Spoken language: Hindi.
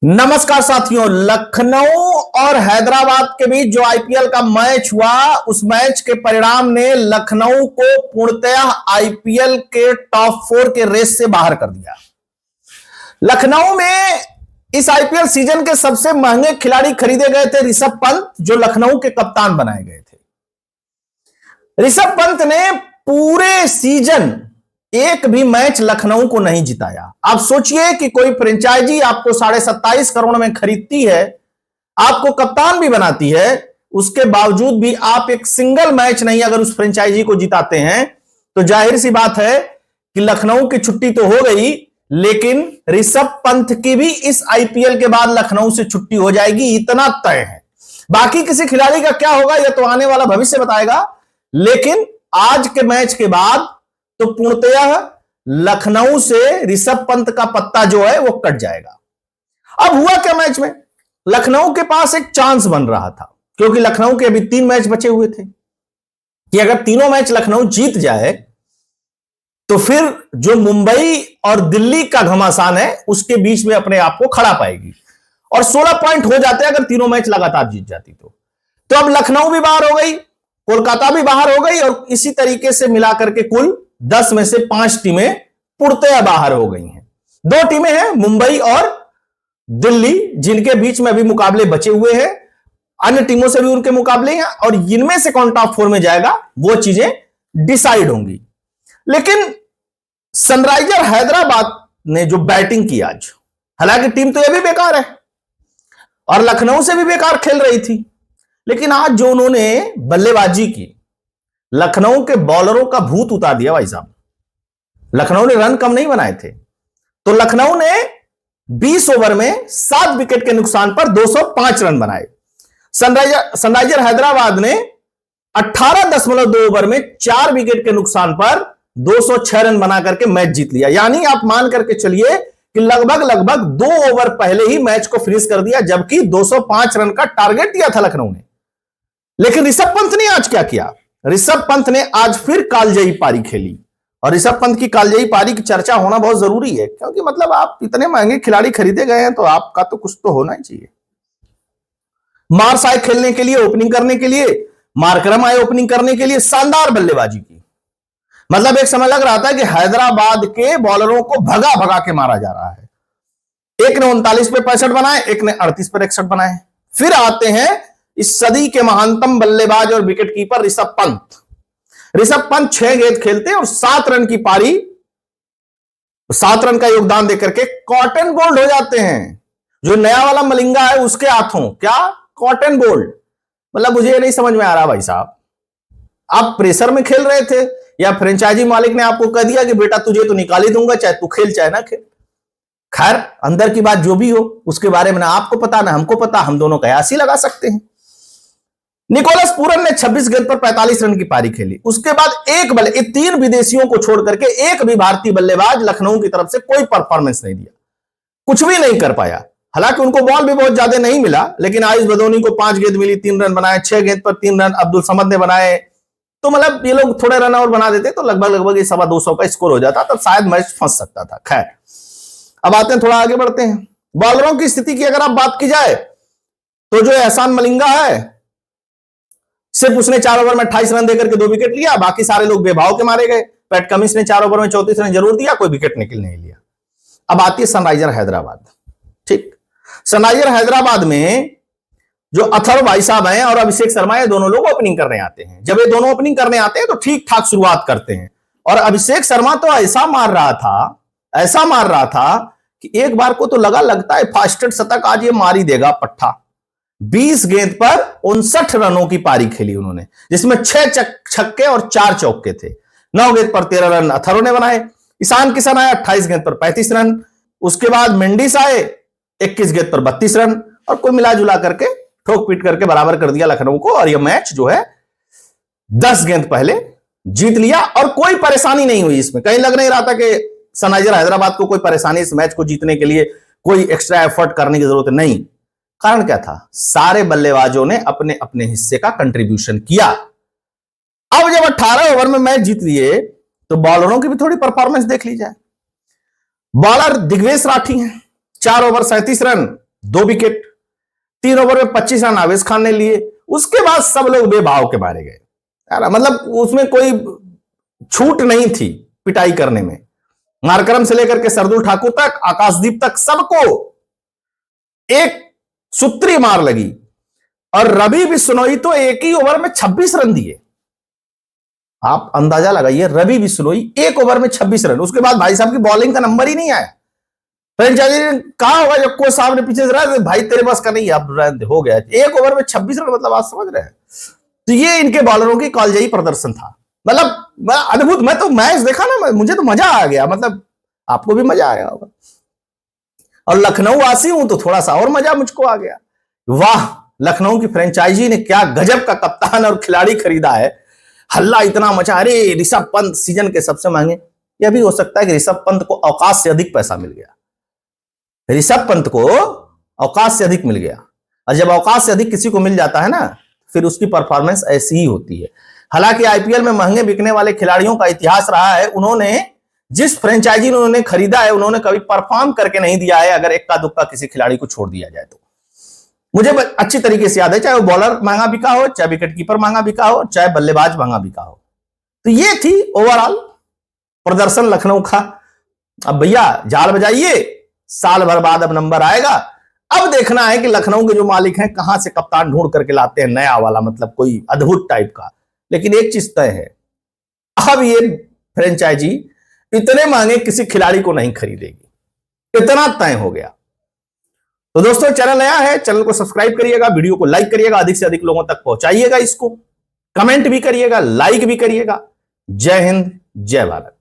नमस्कार साथियों। लखनऊ और हैदराबाद के बीच जो आईपीएल का मैच हुआ, उस मैच के परिणाम ने लखनऊ को पूर्णतः आईपीएल के टॉप 4 के रेस से बाहर कर दिया। लखनऊ में इस आईपीएल सीजन के सबसे महंगे खिलाड़ी खरीदे गए थे ऋषभ पंत, जो लखनऊ के कप्तान बनाए गए थे। ऋषभ पंत ने पूरे सीजन एक भी मैच लखनऊ को नहीं जिताया। आप सोचिए कि कोई फ्रेंचाइजी आपको 27.5 करोड़ में खरीदती है, आपको कप्तान भी बनाती है, उसके बावजूद भी आप एक सिंगल मैच नहीं अगर उस फ्रेंचाइजी को जिताते हैं, तो जाहिर सी बात है कि लखनऊ की छुट्टी तो हो गई, लेकिन ऋषभ पंत की भी इस आईपीएल के बाद लखनऊ से छुट्टी हो जाएगी, इतना तय है। बाकी किसी खिलाड़ी का क्या होगा यह तो आने वाला भविष्य बताएगा, लेकिन आज के मैच के बाद तो पूर्णतः लखनऊ से ऋषभ पंत का पत्ता जो है वो कट जाएगा। अब हुआ क्या मैच में, लखनऊ के पास एक चांस बन रहा था, क्योंकि लखनऊ के अभी 3 मैच बचे हुए थे कि अगर तीनों मैच लखनऊ जीत जाए तो फिर जो मुंबई और दिल्ली का घमासान है उसके बीच में अपने आप को खड़ा पाएगी, और 16 पॉइंट हो जाते अगर तीनों मैच लगातार जीत जाती तो अब लखनऊ भी बाहर हो गई, कोलकाता भी बाहर हो गई, और इसी तरीके से मिलाकर के कुल 10 में से 5 टीमें पूर्णतः बाहर हो गई हैं। 2 टीमें हैं, मुंबई और दिल्ली, जिनके बीच में अभी मुकाबले बचे हुए हैं। अन्य टीमों से भी उनके मुकाबले हैं, और इनमें से कौन टॉप 4 में जाएगा वो चीजें डिसाइड होंगी। लेकिन सनराइजर हैदराबाद ने जो बैटिंग की आज, हालांकि टीम तो यह भी बेकार है और लखनऊ से भी बेकार खेल रही थी, लेकिन आज जो उन्होंने बल्लेबाजी की, लखनऊ के बॉलरों का भूत उतार दिया भाई साहब। लखनऊ ने रन कम नहीं बनाए थे, तो लखनऊ ने 20 ओवर में 7 विकेट के नुकसान पर 205 रन बनाए। सनराइजर हैदराबाद ने 18.2 ओवर में 4 विकेट के नुकसान पर 206 रन बना करके मैच जीत लिया। यानी आप मान करके चलिए कि लगभग 2 ओवर पहले ही मैच को फिनिश कर दिया, जबकि 205 रन का टारगेट दिया था लखनऊ ने। लेकिन ऋषभ पंत ने आज क्या किया, ऋषभ पंत ने आज फिर कालजयी पारी खेली, और ऋषभ पंत की कालजयी पारी की चर्चा होना बहुत जरूरी है, क्योंकि मतलब आप इतने महंगे खिलाड़ी खरीदे गए हैं तो आपका तो कुछ तो होना ही चाहिए। मार्स आए खेलने के लिए, ओपनिंग करने के लिए, मार्करम आए ओपनिंग करने के लिए, शानदार बल्लेबाजी की। मतलब एक समय लग रहा था कि हैदराबाद के बॉलरों को भगा भगा के मारा जा रहा है। एक ने 39 पे 65 बनाए, एक ने 38 पर 61 बनाए। फिर आते हैं इस सदी के महानतम बल्लेबाज और विकेट कीपर ऋषभ पंत। ऋषभ पंत 6 गेंद खेलते और 7 रन की पारी, 7 रन का योगदान देकर के कॉटन बोल्ड हो जाते हैं। जो नया वाला मलिंगा है उसके हाथों क्या कॉटन बोल्ड। मतलब मुझे ये नहीं समझ में आ रहा भाई साहब, आप प्रेशर में खेल रहे थे या फ्रेंचाइजी मालिक ने आपको कह दिया कि बेटा तुझे तो निकाल ही दूंगा, चाहे तू खेल चाहे ना खेल। खैर, अंदर की बात जो भी हो उसके बारे में ना आपको पता ना हमको पता, हम दोनों कयास ही लगा सकते हैं। निकोलस पूरन ने 26 गेंद पर 45 रन की पारी खेली। उसके बाद 3 विदेशियों को छोड़ करके एक भी भारतीय बल्लेबाज लखनऊ की तरफ से कोई परफॉर्मेंस नहीं दिया, कुछ भी नहीं कर पाया। हालांकि उनको बॉल भी बहुत ज्यादा नहीं मिला, लेकिन आयुष बदौनी को 5 गेंद मिली, 3 रन बनाए। 6 गेंद पर 3 रन अब्दुल समद ने बनाए। तो मतलब ये लोग थोड़े रन और बना देते तो लगभग ये 225 का स्कोर हो जाता, तब शायद मैच फंस सकता था। खैर, अब आते हैं, थोड़ा आगे बढ़ते हैं। बॉलरों की स्थिति की अगर आप बात की जाए तो जो एहसान मलिंगा है, सिर्फ उसने 4 ओवर में 28 रन देकर के 2 विकेट लिया, बाकी सारे लोग बेभाव के मारे गए। पैट कमिंस ने 4 ओवर में 34 रन जरूर दिया, कोई विकेट निकल नहीं लिया। अब आती है सनराइजर हैदराबाद। ठीक, सनराइजर हैदराबाद में जो अथर्व भाई साहब हैं और अभिषेक शर्मा, ये दोनों लोग ओपनिंग करने आते हैं। जब ये दोनों ओपनिंग करने आते हैं तो ठीक ठाक शुरुआत करते हैं, और अभिषेक शर्मा तो ऐसा मार रहा था कि एक बार को तो लगता है फास्टेस्ट शतक आज ये मार ही देगा पट्टा। 20 गेंद पर 59 रनों की पारी खेली उन्होंने, जिसमें 6 छक्के और 4 चौके थे। 9 गेंद पर 13 रन अथर्व ने बनाए। ईशान किशन आए 28 गेंद पर 35 रन। उसके बाद मेंडिस आए 21 गेंद पर 32 रन, और कुल मिला जुला करके ठोक पीट करके बराबर कर दिया लखनऊ को, और यह मैच जो है 10 गेंद पहले जीत लिया। और कोई परेशानी नहीं हुई इसमें, कहीं लग नहीं रहा था कि सनराइजर हैदराबाद को कोई परेशानी, इस मैच को जीतने के लिए कोई एक्स्ट्रा एफर्ट करने की जरूरत नहीं। कारण क्या था, सारे बल्लेबाजों ने अपने अपने हिस्से का कंट्रीब्यूशन किया। अब जब 18 ओवर में मैच जीत लिए तो बॉलरों की भी थोड़ी परफॉर्मेंस देख ली जाए। बॉलर दिग्वेश राठी हैं, 4 ओवर 37 रन, 2 विकेट, 3 ओवर में 25 रन आवेश खान ने लिए। उसके बाद सब लोग बेभाव के मारे गए यार, मतलब उसमें कोई छूट नहीं थी पिटाई करने में। मारकरम से लेकर के सरदुल ठाकुर तक, आकाशदीप तक, सबको एक सूत्री मार लगी। और रवि बिश्नोई तो एक ही ओवर में 26 रन दिए। आप अंदाजा लगाइए, रवि बिश्नोई एक ओवर में 26 रन। उसके बाद भाई साहब की बॉलिंग का नंबर ही नहीं आया। फ्रेंचाइजी ने कहा होगा जब कोच साहब ने पीछे से रहा, भाई तेरे पास का नहीं, अब हो गया। एक ओवर में 26 रन, मतलब आप समझ रहे हैं। तो ये इनके बॉलरों की कॉलजयी प्रदर्शन था, मतलब अद्भुत। मैं तो मैच देखा ना, मुझे तो मजा आ गया, मतलब आपको भी मजा आया होगा। और लखनऊ वासी हूं तो थोड़ा सा और मजा मुझको आ गया। वाह, लखनऊ की फ्रेंचाइजी ने क्या गजब का कप्तान और खिलाड़ी खरीदा है। हल्ला इतना मचा, अरे ऋषभ पंत सीजन के सबसे महंगे। यह भी हो सकता है कि ऋषभ पंत को अवकाश से अधिक पैसा मिल गया। ऋषभ पंत को अवकाश से अधिक मिल गया, और जब अवकाश से अधिक किसी को मिल जाता है ना, फिर उसकी परफॉर्मेंस ऐसी ही होती है। हालांकि आईपीएल में महंगे बिकने वाले खिलाड़ियों का इतिहास रहा है, उन्होंने जिस फ्रेंचाइजी ने उन्होंने खरीदा है, उन्होंने कभी परफॉर्म करके नहीं दिया है, अगर इक्का दुक्का किसी खिलाड़ी को छोड़ दिया जाए तो। मुझे अच्छी तरीके से याद है, चाहे वो बॉलर महंगा बिका हो, चाहे विकेट कीपर महंगा बिका हो, चाहे बल्लेबाज महंगा बिका हो। तो ये थी ओवरऑल प्रदर्शन लखनऊ का। अब भैया जाल बजाइए, साल भर बाद अब नंबर आएगा। अब देखना है कि लखनऊ के जो मालिक हैं कहां से कप्तान ढूंढ करके लाते हैं नया वाला, मतलब कोई अद्भुत टाइप का। लेकिन एक चीज तय है, अब ये फ्रेंचाइजी इतने महंगे किसी खिलाड़ी को नहीं खरीदेगी, इतना तय हो गया। तो दोस्तों, चैनल नया है, चैनल को सब्सक्राइब करिएगा, वीडियो को लाइक करिएगा, अधिक से अधिक लोगों तक पहुंचाइएगा इसको, कमेंट भी करिएगा, लाइक भी करिएगा। जय हिंद, जय भारत।